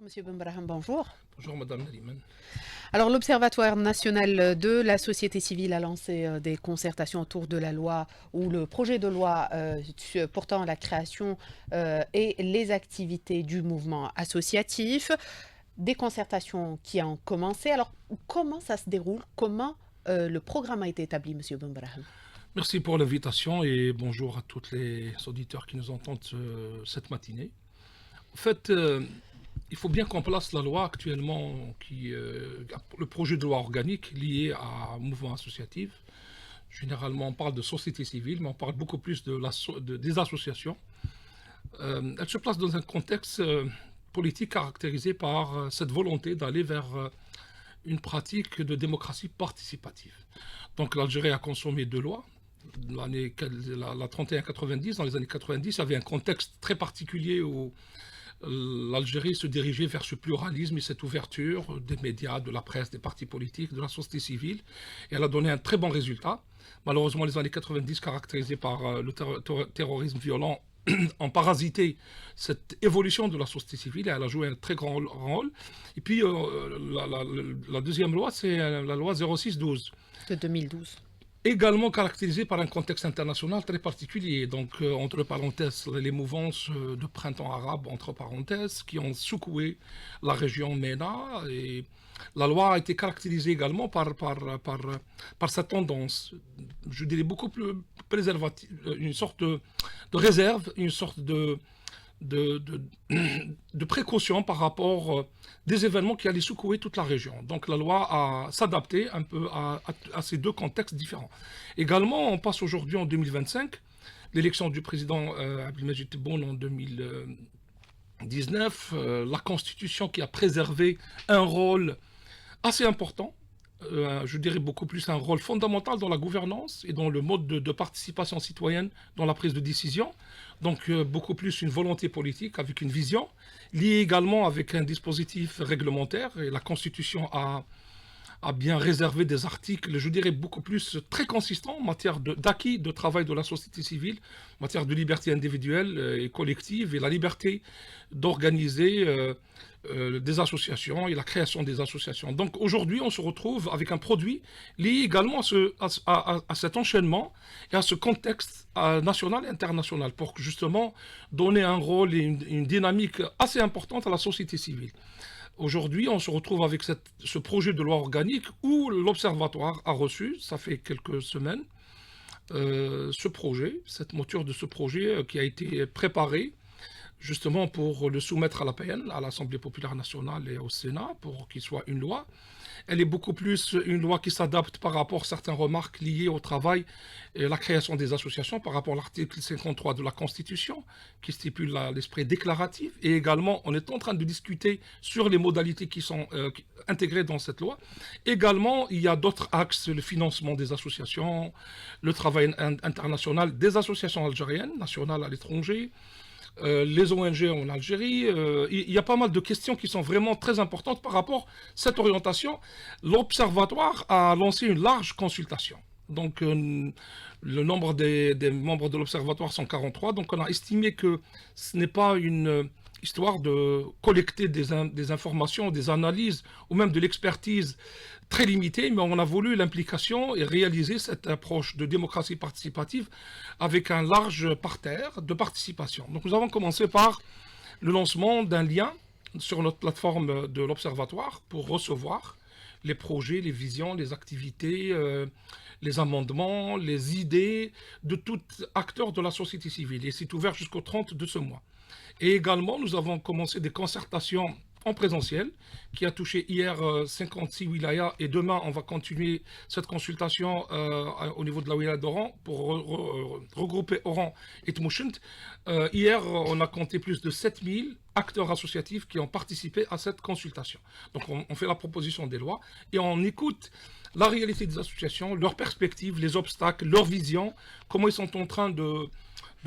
Monsieur Bembrahim, bonjour. Bonjour Madame Nariman. Alors l'Observatoire national de la société civile a lancé des concertations autour de la loi ou le projet de loi portant la création et les activités du mouvement associatif. Des concertations qui ont commencé. Alors comment ça se déroule? Comment le programme a été établi, Monsieur Bembrahim? Merci pour l'invitation et bonjour à tous les auditeurs qui nous entendent cette matinée. En fait, il faut bien qu'on place la loi actuellement, le projet de loi organique lié à un mouvement associatif. Généralement, on parle de société civile, mais on parle beaucoup plus des associations. Elle se place dans un contexte politique caractérisé par cette volonté d'aller vers une pratique de démocratie participative. Donc l'Algérie a consommé deux lois. La 31-90, dans les années 90, il y avait un contexte très particulier où l'Algérie se dirigeait vers ce pluralisme et cette ouverture des médias, de la presse, des partis politiques, de la société civile. Et elle a donné un très bon résultat. Malheureusement, les années 90, caractérisées par le terrorisme violent, ont parasité cette évolution de la société civile et elle a joué un très grand rôle. Et puis, la deuxième loi, c'est la loi 06-12. De 2012. Également caractérisée par un contexte international très particulier. Donc, entre parenthèses, les mouvances de printemps arabe, entre parenthèses, qui ont secoué la région MENA. Et la loi a été caractérisée également par sa tendance, je dirais beaucoup plus préservative, une sorte de réserve, une sorte de précaution par rapport des événements qui allaient secouer toute la région. Donc la loi a s'adapté un peu à ces deux contextes différents. Également, on passe aujourd'hui en 2025, l'élection du président Abdelmadjid Tebboune en 2019, la Constitution qui a préservé un rôle assez important, je dirais beaucoup plus un rôle fondamental dans la gouvernance et dans le mode de participation citoyenne dans la prise de décision. Donc beaucoup plus une volonté politique avec une vision, liée également avec un dispositif réglementaire. Et la Constitution a bien réservé des articles, je dirais beaucoup plus très consistants en matière d'acquis de travail de la société civile, en matière de liberté individuelle et collective et la liberté d'organiser des associations et la création des associations. Donc aujourd'hui, on se retrouve avec un produit lié également à cet enchaînement et à ce contexte national et international pour justement donner un rôle et une dynamique assez importante à la société civile. Aujourd'hui, on se retrouve avec ce projet de loi organique où l'Observatoire a reçu, ça fait quelques semaines, ce projet, cette mouture de ce projet qui a été préparé justement pour le soumettre à l'APN, à l'Assemblée populaire nationale et au Sénat, pour qu'il soit une loi. Elle est beaucoup plus une loi qui s'adapte par rapport à certaines remarques liées au travail et la création des associations, par rapport à l'article 53 de la Constitution, qui stipule l'esprit déclaratif. Et également, on est en train de discuter sur les modalités qui sont intégrées dans cette loi. Également, il y a d'autres axes, le financement des associations, le travail international des associations algériennes, nationales à l'étranger, les ONG en Algérie, il y a pas mal de questions qui sont vraiment très importantes par rapport à cette orientation. L'Observatoire a lancé une large consultation. Donc le nombre des membres de l'Observatoire sont 43, donc on a estimé que ce n'est pas une histoire de collecter des informations, des analyses ou même de l'expertise très limitée, mais on a voulu l'implication et réaliser cette approche de démocratie participative avec un large parterre de participation. Donc nous avons commencé par le lancement d'un lien sur notre plateforme de l'Observatoire pour recevoir les projets, les visions, les activités, les amendements, les idées de tout acteur de la société civile. Et c'est ouvert jusqu'au 30 de ce mois. Et également, nous avons commencé des concertations en présentiel, qui a touché hier 56 wilayas, et demain on va continuer cette consultation au niveau de la wilaya d'Oran pour regrouper Oran et Tmouchent. Hier, on a compté plus de 7000 acteurs associatifs qui ont participé à cette consultation. Donc on fait la proposition des lois et on écoute la réalité des associations, leurs perspectives, les obstacles, leurs visions, comment ils sont en train de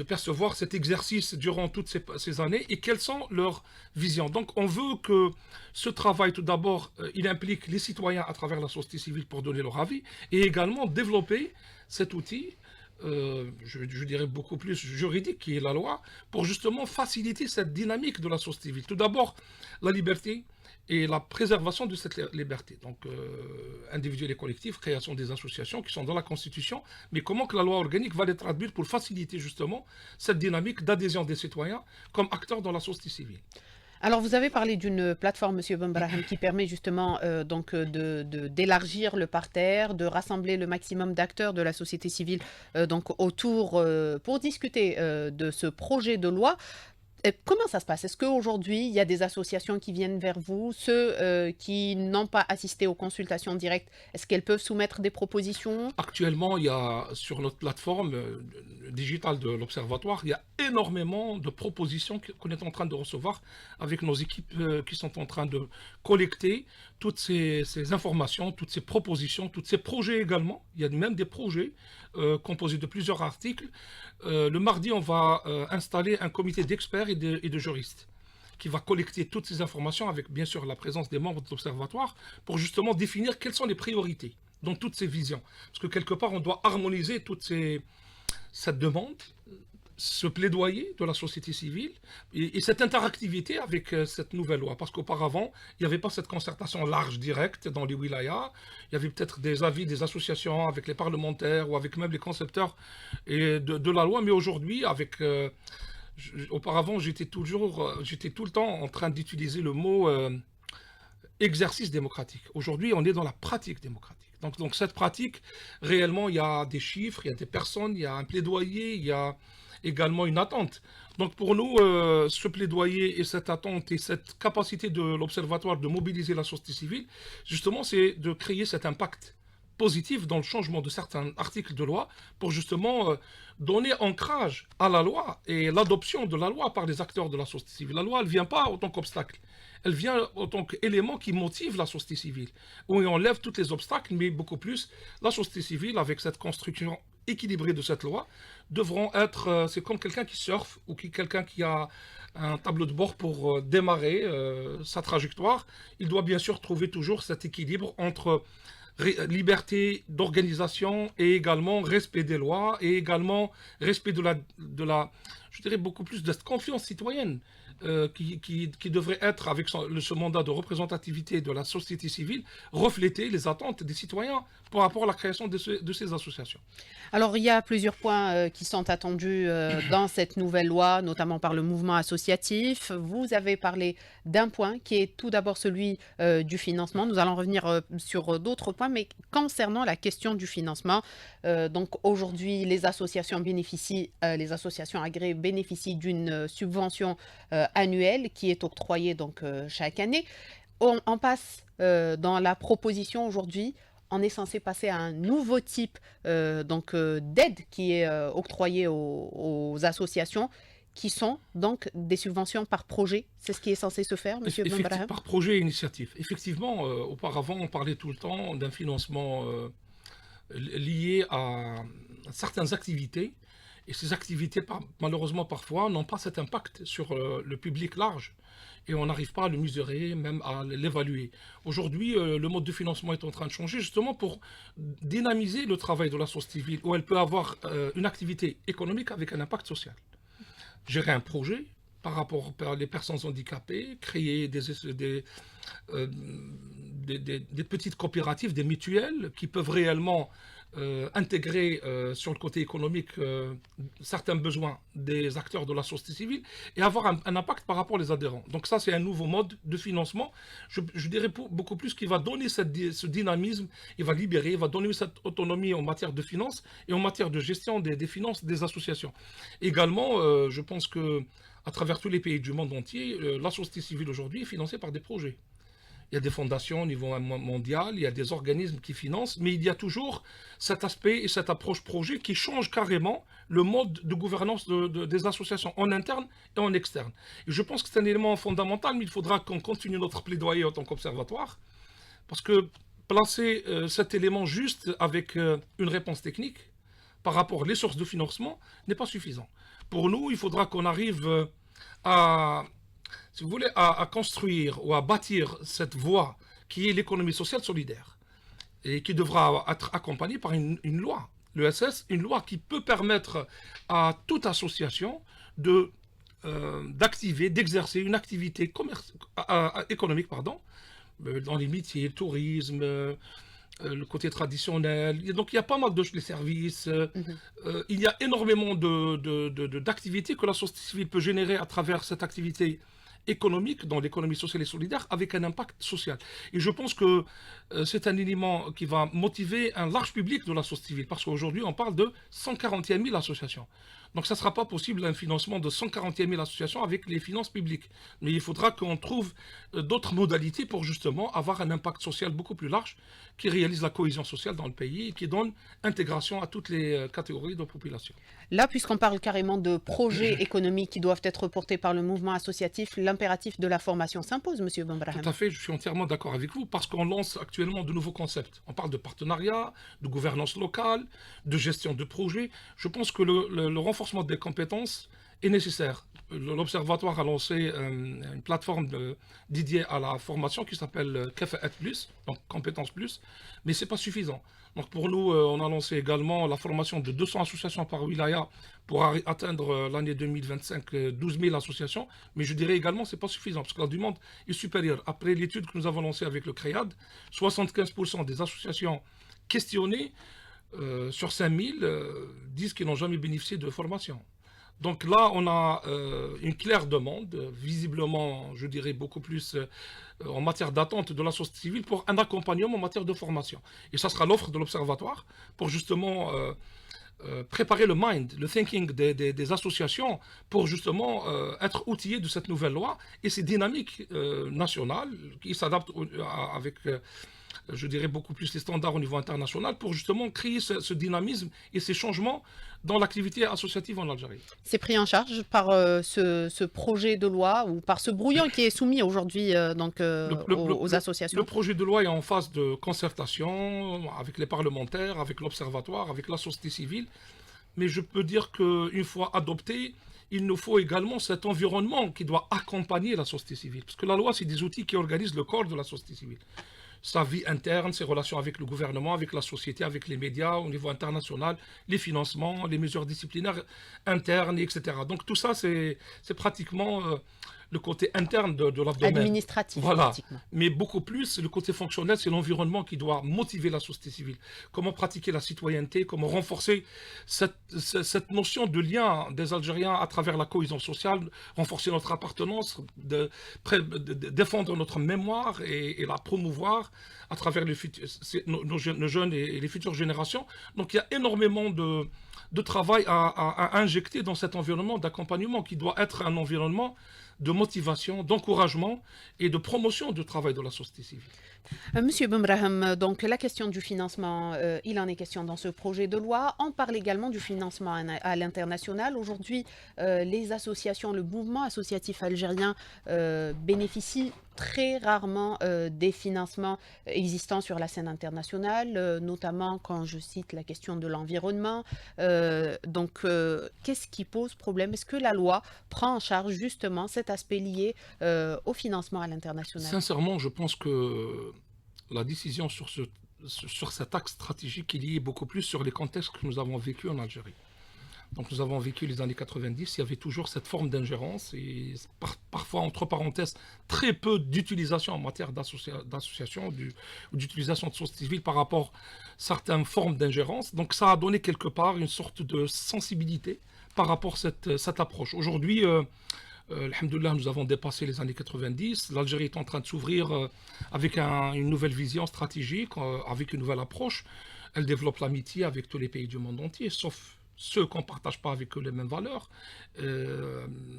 percevoir cet exercice durant toutes ces années et quelles sont leurs visions. Donc on veut que ce travail, tout d'abord, il implique les citoyens à travers la société civile pour donner leur avis et également développer cet outil je dirais beaucoup plus juridique, qui est la loi, pour justement faciliter cette dynamique de la société civile. Tout d'abord, la liberté et la préservation de cette liberté. Donc, individuelle et collective, création des associations qui sont dans la Constitution, mais comment que la loi organique va les traduire pour faciliter justement cette dynamique d'adhésion des citoyens comme acteurs dans la société civile. Alors, vous avez parlé d'une plateforme, Monsieur Benbrahim, qui permet justement d'élargir le parterre, de rassembler le maximum d'acteurs de la société civile autour pour discuter de ce projet de loi. Comment ça se passe? Est-ce qu'aujourd'hui, il y a des associations qui viennent vers vous? Ceux qui n'ont pas assisté aux consultations directes, est-ce qu'elles peuvent soumettre des propositions? Actuellement, il y a sur notre plateforme digitale de l'Observatoire, il y a énormément de propositions qu'on est en train de recevoir avec nos équipes qui sont en train de collecter toutes ces informations, toutes ces propositions, tous ces projets également. Il y a même des projets composés de plusieurs articles. Le mardi, on va installer un comité d'experts et de juristes qui va collecter toutes ces informations avec bien sûr la présence des membres de l'Observatoire pour justement définir quelles sont les priorités dans toutes ces visions. Parce que quelque part, on doit harmoniser cette demande, ce plaidoyer de la société civile et cette interactivité avec cette nouvelle loi. Parce qu'auparavant, il n'y avait pas cette concertation large, directe dans les wilayas. Il y avait peut-être des avis des associations avec les parlementaires ou avec même les concepteurs de la loi. Mais aujourd'hui, auparavant, j'étais tout le temps en train d'utiliser le mot exercice démocratique. Aujourd'hui, on est dans la pratique démocratique. Donc cette pratique, réellement, il y a des chiffres, il y a des personnes, il y a un plaidoyer, il y a également une attente. Donc pour nous, ce plaidoyer et cette attente et cette capacité de l'Observatoire de mobiliser la société civile, justement, c'est de créer cet impact positif dans le changement de certains articles de loi pour justement donner ancrage à la loi et l'adoption de la loi par les acteurs de la société civile. La loi, elle ne vient pas en tant qu'obstacle. Elle vient en tant qu'élément qui motive la société civile, où on enlève tous les obstacles, mais beaucoup plus la société civile, avec cette construction équilibrée de cette loi, devront être, c'est comme quelqu'un qui surfe ou quelqu'un qui a un tableau de bord pour démarrer sa trajectoire. Il doit bien sûr trouver toujours cet équilibre entre liberté d'organisation et également respect des lois et également respect je dirais beaucoup plus de cette confiance citoyenne qui devrait être, avec ce mandat de représentativité de la société civile, refléter les attentes des citoyens par rapport à la création de ces associations. Alors, il y a plusieurs points qui sont attendus dans cette nouvelle loi, notamment par le mouvement associatif. Vous avez parlé d'un point qui est tout d'abord celui du financement. Nous allons revenir sur d'autres points, mais concernant la question du financement, donc aujourd'hui, les associations agréées bénéficient d'une subvention annuelle qui est octroyée donc chaque année. On passe dans la proposition aujourd'hui. On est censé passer à un nouveau type d'aide qui est octroyée aux associations, qui sont donc des subventions par projet. C'est ce qui est censé se faire, M. Benbrahim? Par projet et initiative. Effectivement, auparavant, on parlait tout le temps d'un financement lié à certaines activités. Et ces activités, malheureusement, parfois, n'ont pas cet impact sur le public large. Et on n'arrive pas à le mesurer, même à l'évaluer. Aujourd'hui, le mode de financement est en train de changer, justement pour dynamiser le travail de la société civile, où elle peut avoir une activité économique avec un impact social. Gérer un projet par rapport aux personnes handicapées, créer des petites coopératives, des mutuelles qui peuvent réellement intégrer sur le côté économique certains besoins des acteurs de la société civile et avoir un impact par rapport aux adhérents. Donc ça, c'est un nouveau mode de financement, je dirais beaucoup plus, qui va donner ce dynamisme, il va libérer, il va donner cette autonomie en matière de finances et en matière de gestion des finances des associations. Également, je pense que à travers tous les pays du monde entier, la société civile aujourd'hui est financée par des projets. Il y a des fondations au niveau mondial, il y a des organismes qui financent, mais il y a toujours cet aspect et cette approche projet qui change carrément le mode de gouvernance des associations en interne et en externe. Et je pense que c'est un élément fondamental, mais il faudra qu'on continue notre plaidoyer en tant qu'observatoire, parce que placer cet élément juste avec une réponse technique par rapport aux sources de financement n'est pas suffisant. Pour nous, il faudra qu'on arrive si vous voulez, à construire ou à bâtir cette voie qui est l'économie sociale solidaire et qui devra être accompagnée par une loi. l'ESS, une loi qui peut permettre à toute association d'activer, d'exercer une activité économique, dans les métiers, le tourisme, le côté traditionnel. Donc il y a pas mal de les services. Mhm. Il y a énormément d'activités que la société civile peut générer à travers cette activité économique, dans l'économie sociale et solidaire, avec un impact social. Et je pense que c'est un élément qui va motiver un large public de la société civile, parce qu'aujourd'hui, on parle de 141 000 associations. Donc ça ne sera pas possible un financement de 141 000 associations avec les finances publiques. Mais il faudra qu'on trouve d'autres modalités pour justement avoir un impact social beaucoup plus large, qui réalise la cohésion sociale dans le pays et qui donne intégration à toutes les catégories de population. Là, puisqu'on parle carrément de projets économiques qui doivent être portés par le mouvement associatif, l'impératif de la formation s'impose, Monsieur Benbrahim. Tout à fait, je suis entièrement d'accord avec vous, parce qu'on lance actuellement de nouveaux concepts. On parle de partenariat, de gouvernance locale, de gestion de projets. Je pense que le renforcement des compétences est nécessaire. L'Observatoire a lancé une plateforme dédiée à la formation qui s'appelle Kafa'at Plus, donc Compétences Plus, mais ce n'est pas suffisant. Donc pour nous, on a lancé également la formation de 200 associations par wilaya pour atteindre l'année 2025 12 000 associations, mais je dirais également que ce n'est pas suffisant parce que la demande est supérieure. Après l'étude que nous avons lancée avec le CREAD, 75% des associations questionnées sur 5 000 disent qu'ils n'ont jamais bénéficié de formation. Donc là, on a une claire demande, visiblement, je dirais, beaucoup plus en matière d'attente de la société civile pour un accompagnement en matière de formation. Et ça sera l'offre de l'Observatoire pour justement préparer le mind, le thinking des associations pour justement être outillés de cette nouvelle loi et ces dynamiques nationales qui s'adaptent avec... je dirais beaucoup plus les standards au niveau international pour justement créer ce dynamisme et ces changements dans l'activité associative en Algérie. C'est pris en charge par ce projet de loi ou par ce brouillon qui est soumis aujourd'hui aux associations. Le projet de loi est en phase de concertation avec les parlementaires, avec l'Observatoire, avec la société civile. Mais je peux dire qu'une fois adopté, il nous faut également cet environnement qui doit accompagner la société civile. Parce que la loi, c'est des outils qui organisent le corps de la société civile. Sa vie interne, ses relations avec le gouvernement, avec la société, avec les médias au niveau international, les financements, les mesures disciplinaires internes, etc. Donc tout ça, c'est pratiquement le côté interne de l'abdomen. Administratif, voilà. Mais beaucoup plus, le côté fonctionnel, c'est l'environnement qui doit motiver la société civile. Comment pratiquer la citoyenneté, comment renforcer cette notion de lien des Algériens à travers la cohésion sociale, renforcer notre appartenance, défendre notre mémoire et la promouvoir à travers nos jeunes et les futures générations. Donc il y a énormément de travail à injecter dans cet environnement d'accompagnement qui doit être un environnement de motivation, d'encouragement et de promotion du travail de la société civile. Monsieur Benbrahim, donc la question du financement, il en est question dans ce projet de loi. On parle également du financement à l'international. Aujourd'hui, les associations, le mouvement associatif algérien bénéficie très rarement des financements existants sur la scène internationale, notamment quand je cite la question de l'environnement. Qu'est-ce qui pose problème? Est-ce que la loi prend en charge justement cet aspect lié au financement à l'international? Sincèrement, je pense que la décision sur cet axe stratégique est liée beaucoup plus sur les contextes que nous avons vécus en Algérie. Donc nous avons vécu les années 90, il y avait toujours cette forme d'ingérence et parfois, entre parenthèses, très peu d'utilisation en matière d'association ou d'utilisation de société civile par rapport à certaines formes d'ingérence. Donc ça a donné quelque part une sorte de sensibilité par rapport à cette approche. Aujourd'hui, alhamdoulilah, nous avons dépassé les années 90. L'Algérie est en train de s'ouvrir avec une nouvelle vision stratégique, avec une nouvelle approche. Elle développe l'amitié avec tous les pays du monde entier, sauf ceux qu'on ne partage pas avec eux les mêmes valeurs,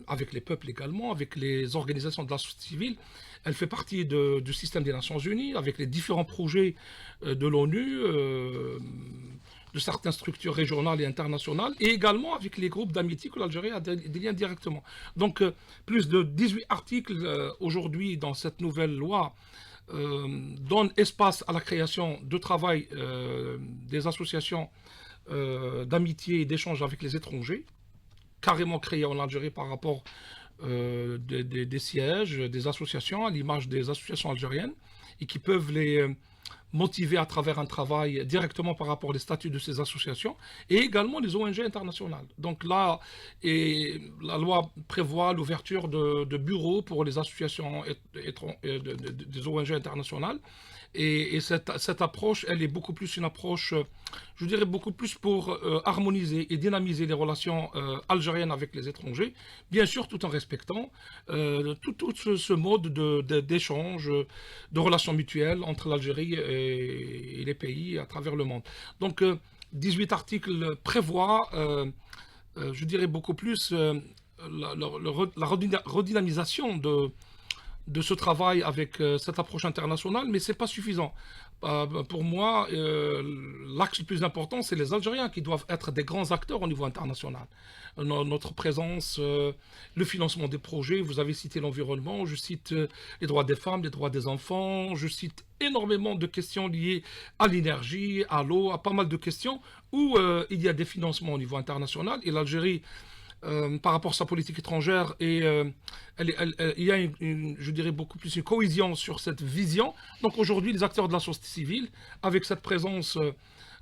avec les peuples également, avec les organisations de la société civile. Elle fait partie du système des Nations Unies, avec les différents projets de l'ONU, de certaines structures régionales et internationales, et également avec les groupes d'amitié que l'Algérie a des liens directement. Donc, plus de 18 articles aujourd'hui dans cette nouvelle loi donnent espace à la création de travail des associations d'amitié et d'échange avec les étrangers, carrément créés en Algérie par rapport des sièges, des associations, à l'image des associations algériennes, et qui peuvent motivés à travers un travail directement par rapport aux statuts de ces associations, et également les ONG internationales. Donc là, la loi prévoit l'ouverture de bureaux pour les associations des ONG internationales. Et cette approche, elle est beaucoup plus une approche, je dirais beaucoup plus pour harmoniser et dynamiser les relations algériennes avec les étrangers, bien sûr tout en respectant tout ce mode d'échange, de relations mutuelles entre l'Algérie et les pays à travers le monde. Donc 18 articles prévoient, je dirais beaucoup plus, la redynamisation de ce travail avec cette approche internationale, mais ce n'est pas suffisant. Pour moi, l'axe le plus important, c'est les Algériens qui doivent être des grands acteurs au niveau international. Notre présence, le financement des projets, vous avez cité l'environnement, je cite les droits des femmes, les droits des enfants, je cite énormément de questions liées à l'énergie, à l'eau, à pas mal de questions où il y a des financements au niveau international, et l'Algérie, par rapport à sa politique étrangère, et il y a je dirais beaucoup plus une cohésion sur cette vision. Donc aujourd'hui, les acteurs de la société civile, avec cette présence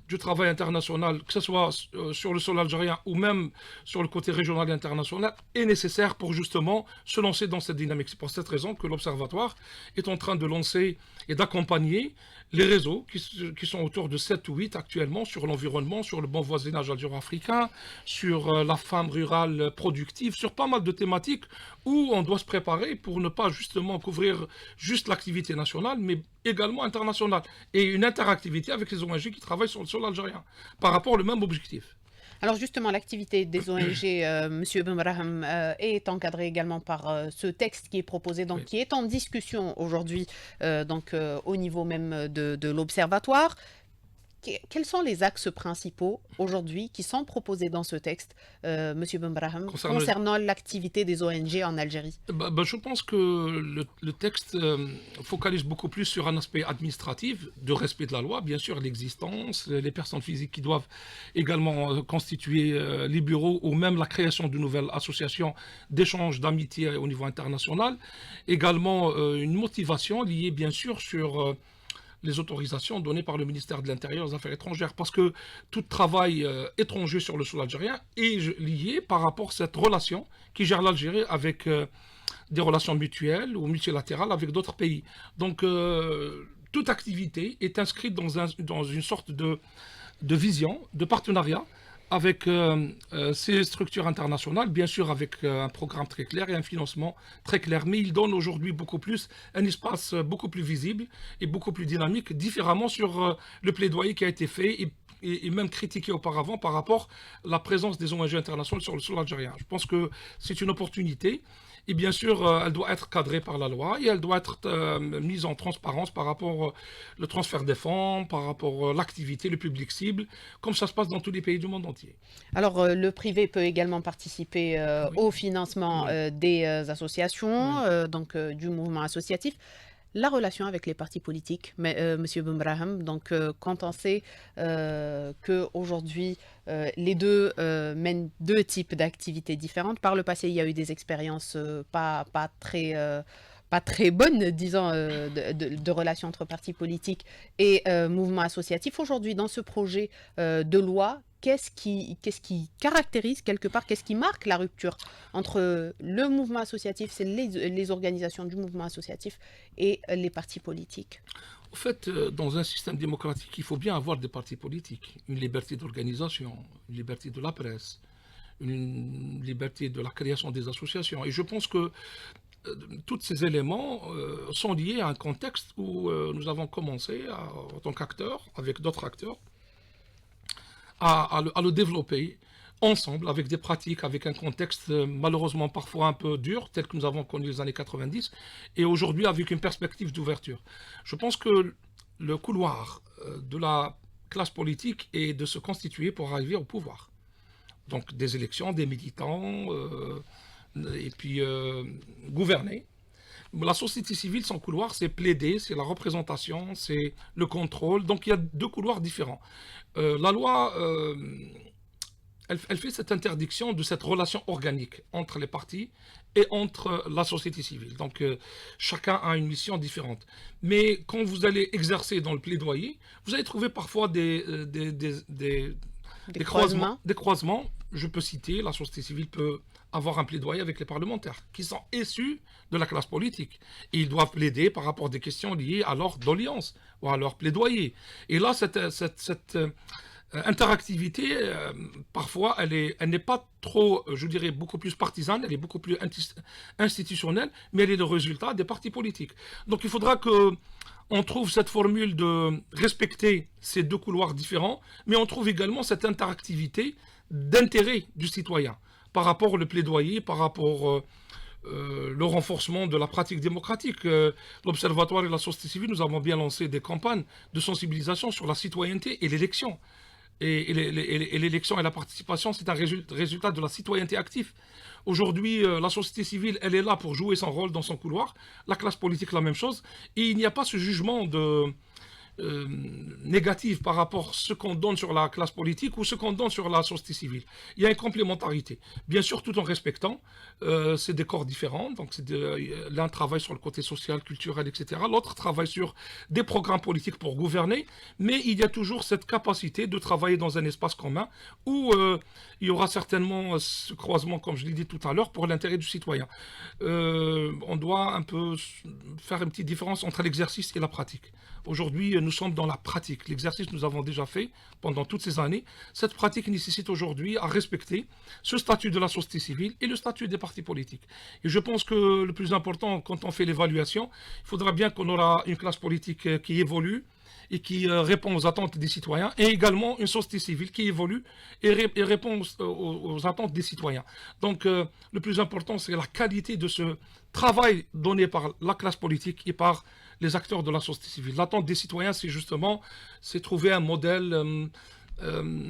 du travail international, que ce soit sur le sol algérien ou même sur le côté régional et international, est nécessaire pour justement se lancer dans cette dynamique. C'est pour cette raison que l'Observatoire est en train de lancer et d'accompagner les réseaux qui sont autour de 7 ou 8 actuellement sur l'environnement, sur le bon voisinage algéro-africain, sur la femme rurale productive, sur pas mal de thématiques où on doit se préparer pour ne pas justement couvrir juste l'activité nationale, mais également internationale, et une interactivité avec les ONG qui travaillent sur le sol algérien, par rapport au même objectif. Alors justement, l'activité des ONG, Monsieur Benbrahim, est encadrée également par ce texte qui est proposé, donc Oui. qui est en discussion aujourd'hui, au niveau même de l'Observatoire. Quels sont les axes principaux aujourd'hui qui sont proposés dans ce texte, Monsieur Benbrahim, concernant l'activité des ONG en Algérie? Je pense que le texte focalise beaucoup plus sur un aspect administratif, de respect de la loi, bien sûr, l'existence, les personnes physiques qui doivent également constituer les bureaux, ou même la création de nouvelles associations d'échange d'amitié au niveau international. Également une motivation liée bien sûr sur les autorisations données par le ministère de l'Intérieur et des Affaires étrangères, parce que tout travail étranger sur le sol algérien est lié par rapport à cette relation qui gère l'Algérie avec des relations mutuelles ou multilatérales avec d'autres pays. Donc toute activité est inscrite dans une sorte de vision, de partenariat avec ces structures internationales, bien sûr avec un programme très clair et un financement très clair. Mais il donne aujourd'hui beaucoup plus, un espace beaucoup plus visible et beaucoup plus dynamique, différemment sur le plaidoyer qui a été fait et même critiqué auparavant par rapport à la présence des ONG internationales sur le sol algérien. Je pense que c'est une opportunité. Et bien sûr, elle doit être cadrée par la loi et elle doit être mise en transparence par rapport au transfert des fonds, par rapport à l'activité, le public cible, comme ça se passe dans tous les pays du monde entier. Alors, le privé peut également participer Oui. au financement Oui. des associations, Oui. du mouvement associatif. La relation avec les partis politiques, Monsieur Benbrahim, donc quand on sait qu'aujourd'hui, les deux mènent deux types d'activités différentes. Par le passé, il y a eu des expériences pas très bonnes, disons, de relations entre partis politiques et mouvements associatifs. Aujourd'hui, dans ce projet de loi, qu'est-ce qui caractérise quelque part, qu'est-ce qui marque la rupture entre le mouvement associatif, c'est les organisations du mouvement associatif et les partis politiques? En fait, dans un système démocratique, il faut bien avoir des partis politiques, une liberté d'organisation, une liberté de la presse, une liberté de la création des associations. Et je pense que tous ces éléments sont liés à un contexte où nous avons commencé, en tant qu'acteurs, avec d'autres acteurs, à le développer ensemble, avec des pratiques, avec un contexte malheureusement parfois un peu dur, tel que nous avons connu les années 90, et aujourd'hui avec une perspective d'ouverture. Je pense que le couloir de la classe politique est de se constituer pour arriver au pouvoir. Donc des élections, des militants, et puis gouverner. La société civile, son couloir, c'est plaider, c'est la représentation, c'est le contrôle. Donc il y a deux couloirs différents. La loi, elle fait cette interdiction de cette relation organique entre les partis et entre la société civile. Donc, chacun a une mission différente. Mais quand vous allez exercer dans le plaidoyer, vous allez trouver parfois Des croisements. des croisements. Je peux citer, la société civile peut avoir un plaidoyer avec les parlementaires, qui sont issus de la classe politique. Et ils doivent plaider par rapport à des questions liées à leur doléance ou à leur plaidoyer. Et là, cette interactivité, parfois, elle n'est pas trop, je dirais, beaucoup plus partisane, elle est beaucoup plus institutionnelle, mais elle est le résultat des partis politiques. Donc il faudra que on trouve cette formule de respecter ces deux couloirs différents, mais on trouve également cette interactivité d'intérêt du citoyen par rapport au plaidoyer, par rapport le renforcement de la pratique démocratique. L'Observatoire et la société civile, nous avons bien lancé des campagnes de sensibilisation sur la citoyenneté et l'élection. Et l'élection et la participation, c'est un résultat de la citoyenneté active. Aujourd'hui, la société civile, elle est là pour jouer son rôle dans son couloir. La classe politique, la même chose. Et il n'y a pas ce jugement négative par rapport à ce qu'on donne sur la classe politique ou ce qu'on donne sur la société civile. Il y a une complémentarité. Bien sûr, tout en respectant, c'est des corps différents. Donc, l'un travaille sur le côté social, culturel, etc. L'autre travaille sur des programmes politiques pour gouverner. Mais il y a toujours cette capacité de travailler dans un espace commun où il y aura certainement ce croisement, comme je l'ai dit tout à l'heure, pour l'intérêt du citoyen. On doit un peu faire une petite différence entre l'exercice et la pratique. Aujourd'hui, nous sommes dans la pratique. L'exercice, nous avons déjà fait pendant toutes ces années. Cette pratique nécessite aujourd'hui à respecter ce statut de la société civile et le statut des partis politiques. Et je pense que le plus important, quand on fait l'évaluation, il faudra bien qu'on aura une classe politique qui évolue et qui répond aux attentes des citoyens, et également une société civile qui évolue et répond aux attentes des citoyens. Donc, le plus important, c'est la qualité de ce travail donné par la classe politique et par les acteurs de la société civile. L'attente des citoyens, c'est justement, c'est trouver un modèle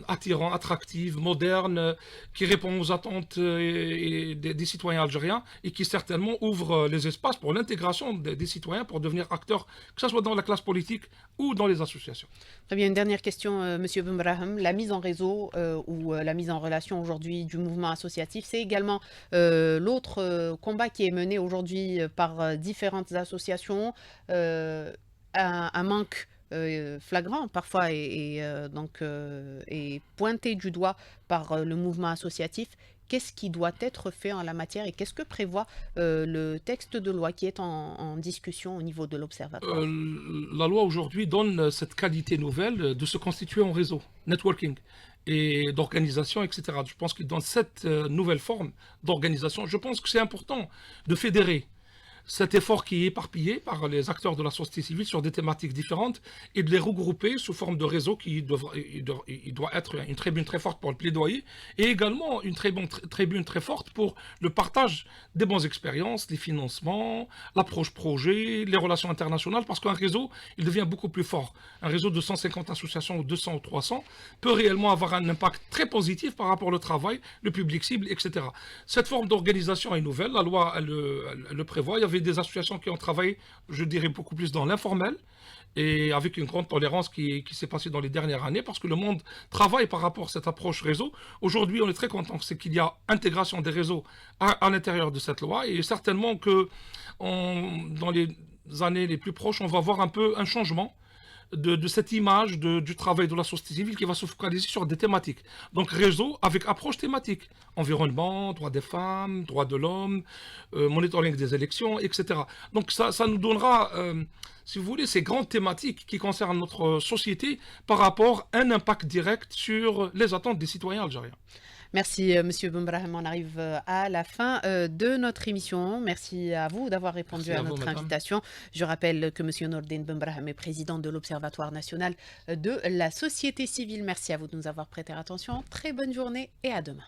attirant, attractif, moderne, qui répond aux attentes des citoyens algériens et qui certainement ouvre les espaces pour l'intégration des citoyens pour devenir acteurs, que ce soit dans la classe politique ou dans les associations. Très bien, une dernière question, Monsieur Benbrahim. La mise en réseau ou la mise en relation aujourd'hui du mouvement associatif, c'est également l'autre combat qui est mené aujourd'hui par différentes associations, un manque flagrant parfois est pointé du doigt par le mouvement associatif. Qu'est-ce qui doit être fait en la matière et qu'est-ce que prévoit le texte de loi qui est en discussion au niveau de l'Observatoire? La loi aujourd'hui donne cette qualité nouvelle de se constituer en réseau, networking et d'organisation, etc. Je pense que dans cette nouvelle forme d'organisation, je pense que c'est important de fédérer cet effort qui est éparpillé par les acteurs de la société civile sur des thématiques différentes et de les regrouper sous forme de réseau qui doit être une tribune très forte pour le plaidoyer et également une tribune très forte pour le partage des bonnes expériences, les financements, l'approche projet, les relations internationales, parce qu'un réseau, il devient beaucoup plus fort. Un réseau de 150 associations ou 200 ou 300 peut réellement avoir un impact très positif par rapport au travail, le public cible, etc. Cette forme d'organisation est nouvelle, la loi elle le prévoit. Il y avait des associations qui ont travaillé, je dirais, beaucoup plus dans l'informel et avec une grande tolérance qui s'est passée dans les dernières années parce que le monde travaille par rapport à cette approche réseau. Aujourd'hui, on est très content qu'il y a intégration des réseaux à l'intérieur de cette loi et certainement que dans les années les plus proches, on va voir un peu un changement de cette image du travail de la société civile qui va se focaliser sur des thématiques. Donc réseau avec approche thématique. Environnement, droits des femmes, droits de l'homme, monitoring des élections, etc. Donc ça nous donnera, si vous voulez, ces grandes thématiques qui concernent notre société par rapport à un impact direct sur les attentes des citoyens algériens. Merci, Monsieur Benbrahim. On arrive à la fin de notre émission. Merci à vous d'avoir répondu à notre invitation. Je rappelle que Monsieur Nordine Benbrahim est président de l'Observatoire national de la société civile. Merci à vous de nous avoir prêté attention. Très bonne journée et à demain.